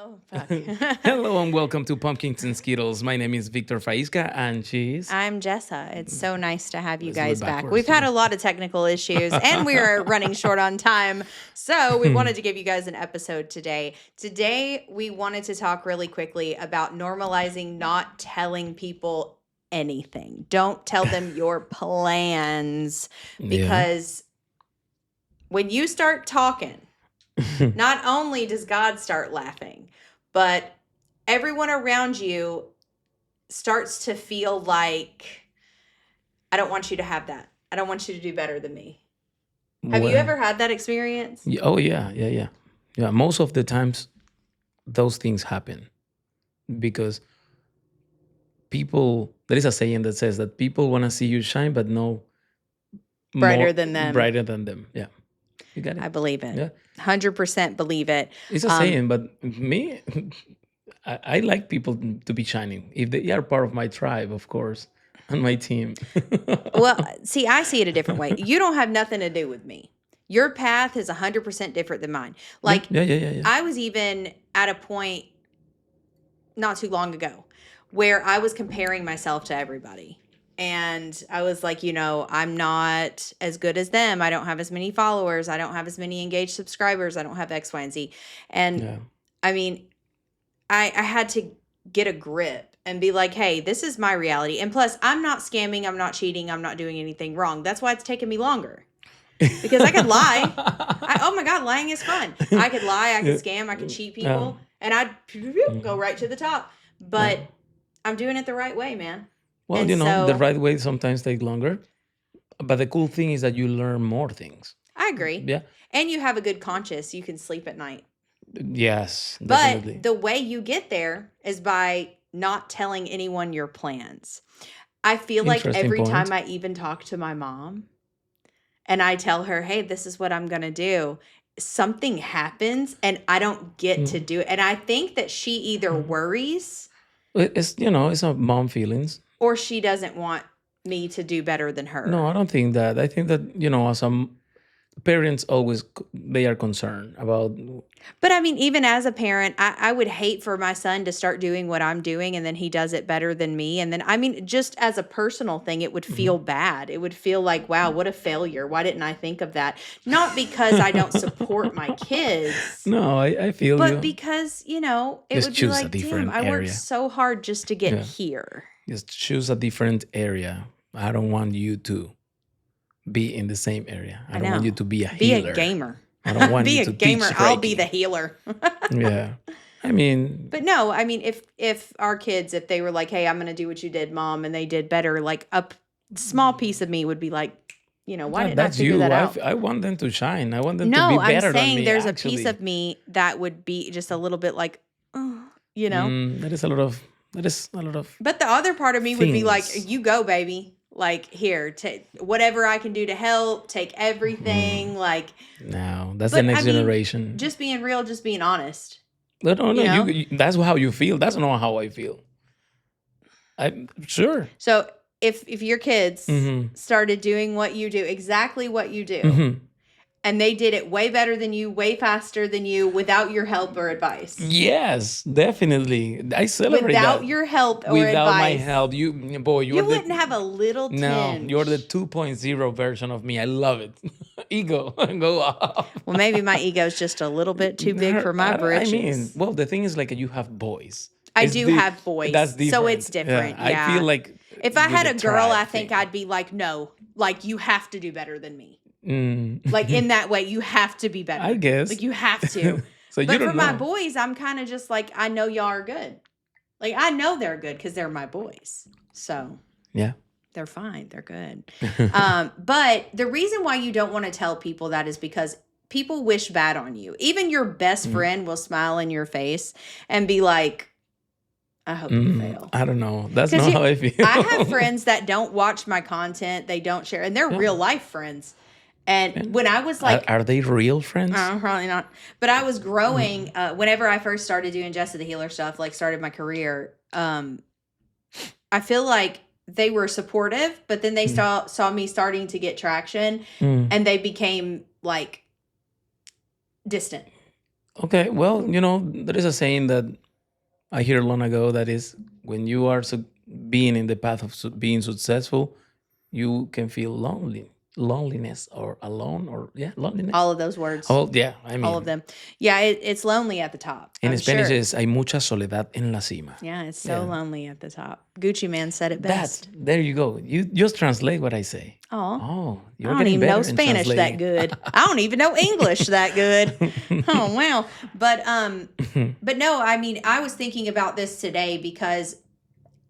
Oh, fuck. Hello and welcome to Pumpkins and Skittles. My name is Victor Faisca and she's. I'm Jessa. It's so nice to have you Let's do it guys back. backwards We've had today. a lot of technical issues and we are running short on time. So we wanted to give you guys an episode today. Today, we wanted to talk really quickly about normalizing not telling people anything. Don't tell them your plans Yeah. because when you start talking, not only does God start laughing, but everyone around you starts to feel like, I don't want you to have that. I don't want you to do better than me. Have you Well, ever had that experience? oh, yeah. Yeah, most of the times those things happen because there is a saying that says that people want to see you shine, but no Brighter more than them. brighter than them. Yeah. You got I it? believe it. Yeah. 100% believe it. It's a saying, but me, I like people to be shining. If they are part of my tribe, of course, and my team. Well, see, I see it a different way. You don't have nothing to do with me. Your path is 100% different than mine. Like, Yeah. I was even at a point not too long ago where I was comparing myself to everybody. And I was like, I'm not as good as them. I don't have as many followers. I don't have as many engaged subscribers. I don't have X, Y, and Z. And Yeah. I mean, I had to get a grip and be like, hey, this is my reality. And plus, I'm not scamming. I'm not cheating. I'm not doing anything wrong. That's why it's taken me longer. Because I could lie. Oh my God, lying is fun. I could lie, I could scam, I could cheat people, and I'd go right to the top. But I'm doing it the right way, man. Well, And the so right way sometimes take longer. But the cool thing is that you learn more things. I agree. Yeah. And you have a good conscience. You can sleep at night. Yes, But definitely. the way you get there is by not telling anyone your plans. I feel like Interesting every time point. I even talk to my mom and I tell her, hey, this is what I'm going to do, something happens and I don't get to do it. And I think that she either worries It's a mom feelings. or she doesn't want me to do better than her. No, I don't think that. I think that, as parents always, they are concerned about. But I mean, even as a parent, I would hate for my son to start doing what I'm doing and then he does it better than me. And then, I mean, just as a personal thing, it would feel bad. It would feel like, wow, what a failure. Why didn't I think of that? Not because I don't support my kids. No, I feel But you. because, it Just would be choose a like, damn, different I worked area. so hard just to get Yeah. here. Just choose a different area. I don't want you to be in the same area. I don't want you to be a Be healer. a gamer. I don't want Be you a to gamer. teach I'll be Reiki. the healer. Yeah. I mean, But no, I mean, if our kids, if they were like, hey, I'm going to do what you did, mom, and they did better, like a small piece of me would be like, why didn't I that's figure you. that out? I want them to shine. I want them to be No, I'm better than saying me. there's actually. a piece of me that would be just a little bit like, That is a lot of. But the other part of me would be like, things. you go, baby. Like, here, take whatever I can do to help, take everything. Like, No, that's but the next I mean, generation. just being real, just being honest. No, you know? that's how you feel. That's not how I feel. I'm sure. So if your kids Mhm. started doing what you do, exactly what you do, Mhm. and they did it way better than you, way faster than you, without your help or advice. Yes, definitely. I celebrate Without that. your help or Without my advice. help, you're You wouldn't have a little tinge. No, you're the 2.0 version of me. I love it. Ego, go up. Well, maybe my ego's just a little bit too big for my britches. well, the thing is, like, you have boys. I It's do the- have boys. That's different. So it's different. Yeah. I feel like if I with had the a girl, I tribe think thing. I'd be like, no, like you have to do better than me. Mm. Like in that way, you have to be better. I guess. Like you have to. So you But don't for know. my boys, I'm kind of just like, I know y'all are good. Like I know they're good because they're my boys. So Yeah. they're fine. They're good. But the reason why you don't want to tell people that is because people wish bad on you. Even your best friend will smile in your face and be like, I hope you fail. I don't know. That's 'Cause not how I feel. I have friends that don't watch my content. They don't share. And they're real life friends. And when I was like, Are they real friends? probably not. But I was growing, whenever I first started doing Jessa the Healer stuff, like started my career, I feel like they were supportive, but then they saw me starting to get traction and they became like distant. Okay, well, there is a saying that I heard long ago that is when you are being in the path of being successful, you can feel loneliness or alone or yeah, All loneliness. of those words, Oh, yeah, I all of mean, them. Yeah, it's lonely at the top, in I'm Spanish sure. is hay mucha soledad en la cima. Yeah, it's so Yeah, lonely at the top. Gucci Man said it that best. there you go. You just translate what I say. Oh, Oh, I you're don't getting even know better in Spanish that translating. good. I don't even know English that good. Oh wow. But no, I mean, I was thinking about this today because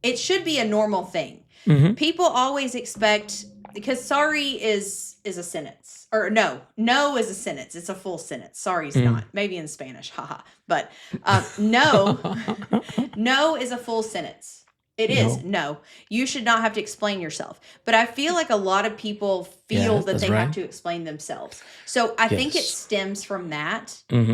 it should be a normal thing. Hmm. People always expect, because sorry is a sentence, or no is a sentence. It's a full sentence. Sorry's not. Maybe in Spanish, haha. But no, no is a full sentence. It is No. no. You should not have to explain yourself. But I feel like a lot of people feel Yes, that that's they have right. to explain themselves. So I think it Yes. stems from that. Hmm.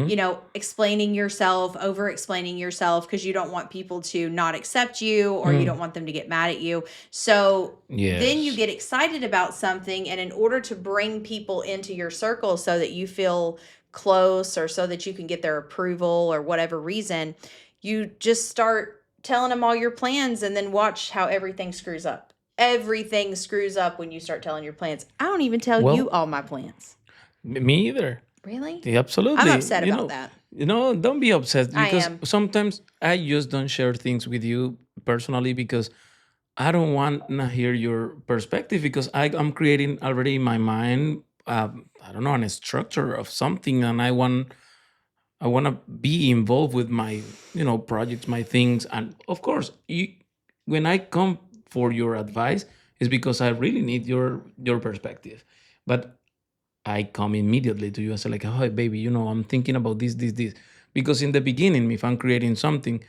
Explaining yourself, over explaining yourself, because you don't want people to not accept you, or you don't want them to get mad at you. So then you Yes. get excited about something, and in order to bring people into your circle so that you feel close, or so that you can get their approval or whatever reason, you just start telling them all your plans, and then watch how everything screws up. Everything screws up when you start telling your plans. I don't even tell you Well, all my plans. me either. Really? Yeah, I'm absolutely. upset about that. Don't be upset I because am. sometimes I just don't share things with you personally because I don't want to hear your perspective because I'm creating already in my mind. I don't know, a structure of something, and I want to be involved with my projects, my things, and of course, when I come for your advice, is because I really need your perspective, but I come immediately to you and say like, "Oh, baby, I'm thinking about this," because in the beginning, if I'm creating something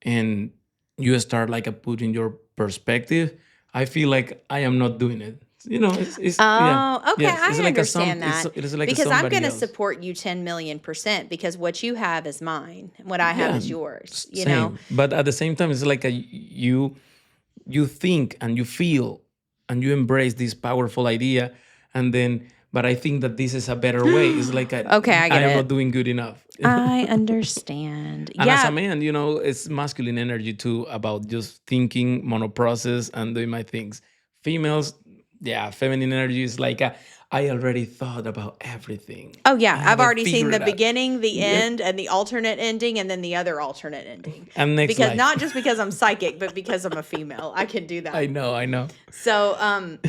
and you start like putting your perspective, I feel like I am not doing it. It's yeah, Oh, okay. yes, it's I like a understand that, it is like a because I'm going somebody to else. support you 10 million%, because what you have is mine and what I have Yeah, is yours, same. But at the same time, it's like you think and you feel and you embrace this powerful idea, and then but I think that this is a better way. It's like Okay, I I get am not it. doing good enough. I understand. And as a Yeah. man, it's masculine energy too about just thinking, monoprocess, and doing my things. Females, yeah, feminine energy is like I already thought about everything. Oh, I yeah. have I've it already seen figured the out. beginning, the Yep. end, and the alternate ending, and then the other alternate ending. And next Because life. not just because I'm psychic, but because I'm a female. I can do I that. know, I know. So,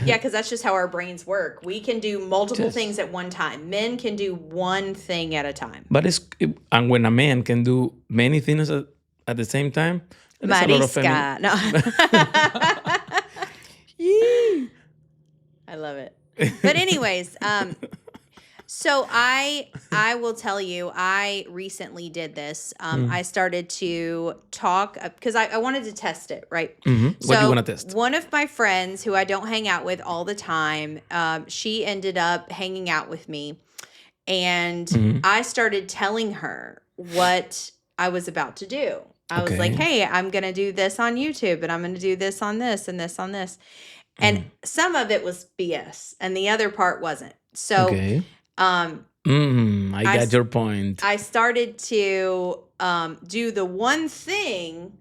yeah, because that's just how our brains work. We can do multiple things Just at one time. Men can do one thing at a time. But and when a man can do many things at the same time, there is a lot of feminine. Mariska. No. Yee. I love it. But anyways, so I will tell you, I recently did this. I started to talk, because I wanted to test it, right? What you want So to test? one of my friends who I don't hang out with all the time, she ended up hanging out with me, and Hmm. I started telling her what I was about to do. I was like, Okay. hey, I'm going to do this on YouTube, and I'm going to do this on this and this on this. And Mm. some of it was BS, and the other part wasn't. So Okay. um, I I, got your point. I started to do the one thing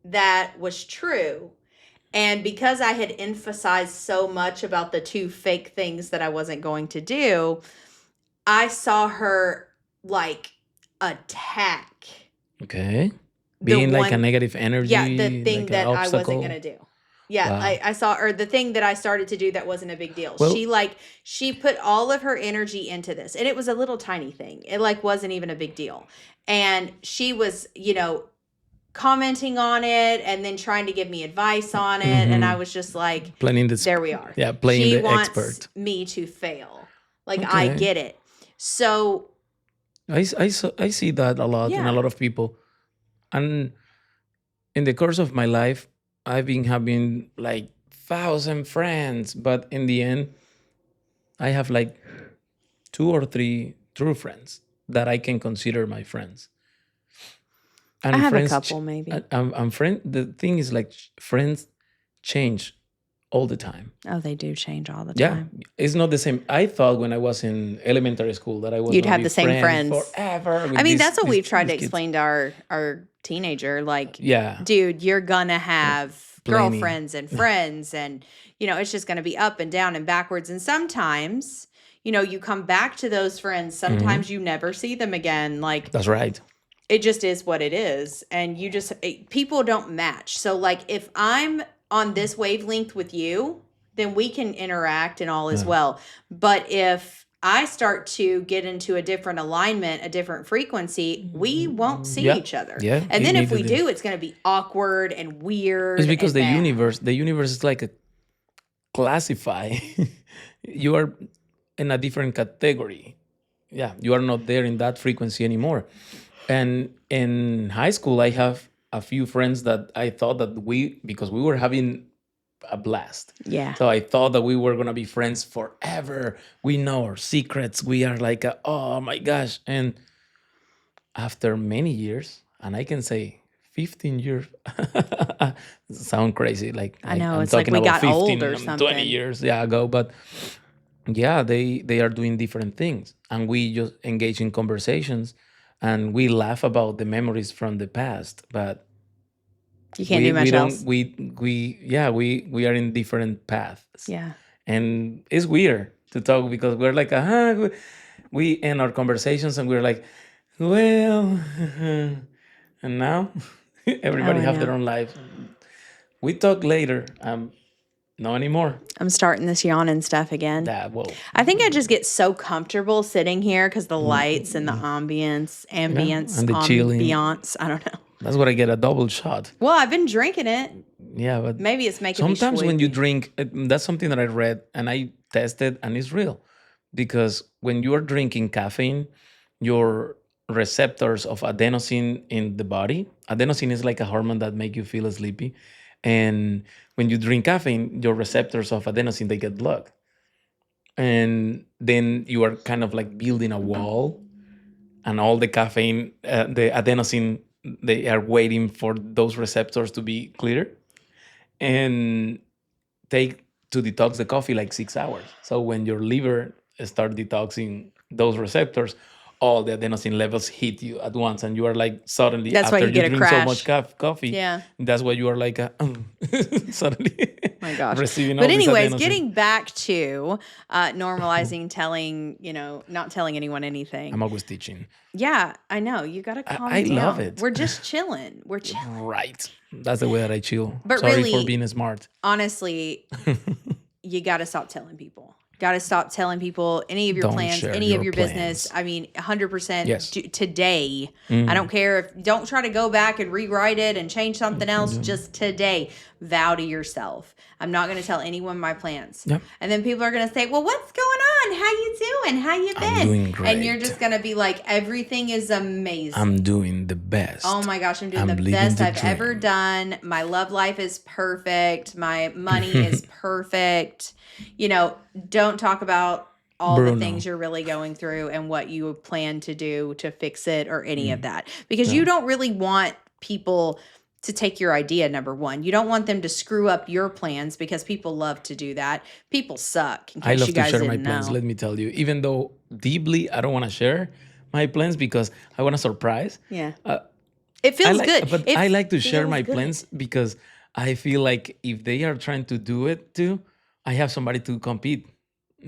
that was true. And because I had emphasized so much about the two fake things that I wasn't going to do, I saw her like attack Okay. the Being like a one, negative yeah, the energy, thing like an that I wasn't obstacle. going to do. Yeah, Wow. I saw, or the thing that I started to do that wasn't a big deal. Well, She put all of her energy into this, and it was a little tiny thing. It like wasn't even a big deal. And she was, commenting on it, and then trying to give me advice on it. And I hmm was just like, playing this, there we are. yeah, playing She the wants expert. me to fail. Like, I Okay. get it. So, I see that a lot in a yeah. lot of people. And in the course of my life, I've been having like 1,000 friends, but in the end, I have like two or three true friends that I can consider my friends. I And have a friends, couple, maybe. and friend. The thing is like friends change all the time. Oh, they do change all the Yeah, time. it's not the same. I thought when I was in elementary school that I was You'd gonna have be the same friends friends. forever I with mean, that's what we've tried to these kids. explain to our teenager. Like, Yeah, dude, you're gonna have plenty. girlfriends and friends, and it's just gonna be up and down and backwards. And sometimes, you come back to those friends. Hmm. Sometimes you never see them again. Like, That's right. it just is what it is, and people don't match. So, like, if I'm on this wavelength with you, then we can interact and all is Yeah. well. But if I start to get into a different alignment, a different frequency, we won't see Yeah, each other. yeah. And then if we Immediately. do, it's going to be awkward and It's weird because and bad. the universe is like a classify. You are in a different category. Yeah, you are not there in that frequency anymore. And in high school, I have a few friends that I thought that because we were having a blast. Yeah. So I thought that we were gonna be friends forever. We know our secrets. We are like, oh my gosh. And after many years, and I can say 15 years, sound crazy. Like I know. I'm It's like talking we about got old 15, or 20 something. years ago, but yeah, they are doing different things, and we just engage in conversations, and we laugh about the memories from the past, but You can't do we much don't else. we are in different paths, Yeah. and it's weird to talk because we're like we end our conversations and we're like, well, and now Oh, everybody I have their know. own lives. We talk later. No anymore. I'm starting this yawning stuff again. That well, I think I just get so comfortable sitting here because the lights and the mm, and the chilling. ambiance. I don't know. That's what I get, a double shot. Well, I've been drinking it. Yeah, but Maybe it's making me sometimes when you sleepy. drink, that's something that I read and I tested, and it's real. Because when you are drinking caffeine, your receptors of adenosine in the body, adenosine is like a hormone that make you feel sleepy. And when you drink caffeine, your receptors of adenosine, they get blocked. And then you are kind of like building a wall, and all the caffeine, the adenosine, they are waiting for those receptors to be clear, and take to detox the coffee like 6 hours. So when your liver start detoxing those receptors, all the adenosine levels hit you at once, and you are like suddenly That's why after you you get a drink so much crash. coffee, Yeah. that's why you are like suddenly My gosh. receiving all But this anyways, adenosine. getting back to normalizing, telling, not telling anyone anything. I'm always teaching. Yeah, I know. You got to calm I down. love it. We're just chilling. We're chilling. Right. That's the way that I chill. But Sorry for really, being smart. honestly, you got to stop telling people. Got to stop telling people any of your Don't plans, share any of your your business. plans. I mean, 100% Yes. today. I don't care if, don't try to go back and rewrite it and change something else. Just today, vow to yourself. I'm not going to tell anyone my plans. Yep. And then people are going to say, well, what's going on? How you doing? How you I'm been? doing And you're great. just going to be like, everything is amazing. I'm doing the best. Oh my gosh, I'm doing I'm the living best the I've ever dream. done. My love life is perfect. My money is perfect. Don't talk about all the Bruno. things you're really going through and what you plan to do to fix it or any of Mm. that. Because Yeah. you don't really want people to take your idea, number one. You don't want them to screw up your plans because people love to do that. People suck, in I case love you to guys share my didn't plans, know. let me tell you. Even though deeply I don't want to share my plans because I want to surprise. Yeah. Uh, It feels good. but It I like to share feels my good. plans because I feel like if they are trying to do it too, I have somebody to compete.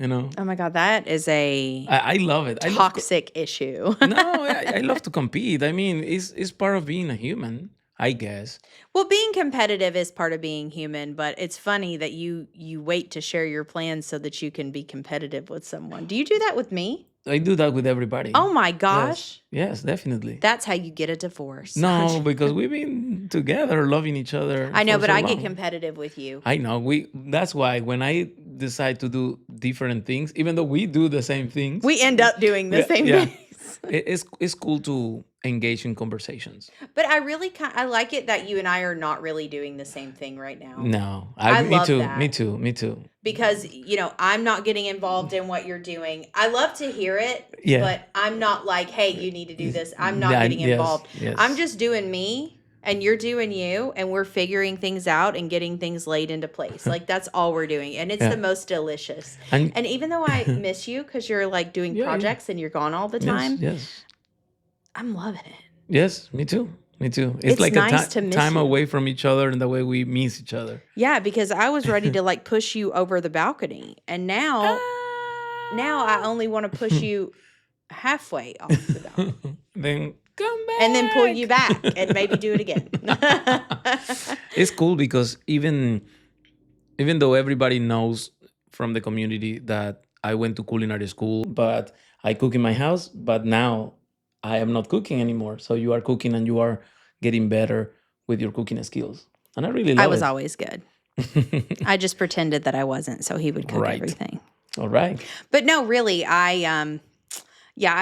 Oh my God, that is a I love it. toxic issue. No, I love to compete. I mean, it's part of being a human, I guess. Well, being competitive is part of being human, but it's funny that you wait to share your plans so that you can be competitive with someone. Do you do that with me? I do that with everybody. Oh my Yes, gosh. yes, definitely. That's how you get a divorce. No, because we've been together, loving each other I know, for but so I get long. competitive with you. I know. That's why when I decide to do different things, even though we do the same things, We end up doing the yeah, same yeah, things. it's cool to engage in conversations. But I really I like it that you and I are not really doing the same thing right now. No, I me love too, that. me too, me too. Because, I'm not getting involved in what you're doing. I love to hear it, Yeah. but I'm not like, hey, you need to do this. I'm not Yeah, getting yes, involved. yes. I'm just doing me. and you're doing you, and we're figuring things out and getting things laid into place. Like, that's all we're doing. And it's Yeah. the most delicious. And And even though I miss you because you're like doing yeah, yeah. projects and you're gone all the Yes, time, yes. I'm loving it. Yes, me too. Me too. It's It's like a nice to miss time you. away from each other and the way we miss each other. Yeah, because I was ready to like push you over the balcony. And now I only want to push you halfway off the balcony. Then come back. And then pull you back and maybe do it again. It's cool because even though everybody knows from the community that I went to culinary school, but I cook in my house, but now I am not cooking anymore. So you are cooking and you are getting better with your cooking skills. And I really I love was it. always good. I just pretended that I wasn't, so he would cook Right. everything. All right. But no, really, I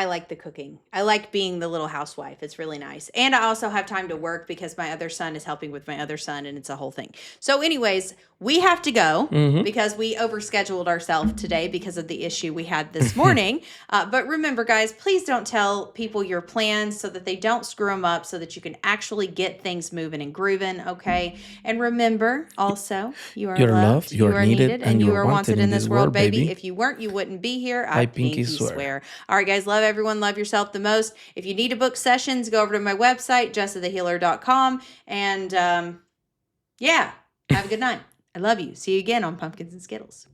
like the cooking. I like being the little housewife. It's really nice. And I also have time to work because my other son is helping with my other son, and it's a whole thing. So anyways, we have to go because we overscheduled ourselves today because of the issue we had this morning. But remember, guys, please don't tell people your plans so that they don't screw them up, so that you can actually get things moving and grooving, okay? And remember, also, you are You're loved, you are needed, and you are wanted in this world, baby. If you weren't, you wouldn't be here. I pinky swear. All right, guys, love everyone. Love yourself the most. If you need to book sessions, go over to my website, jessathehealer.com. And yeah, have a good night. I love you. See you again on Pumpkins and Skittles.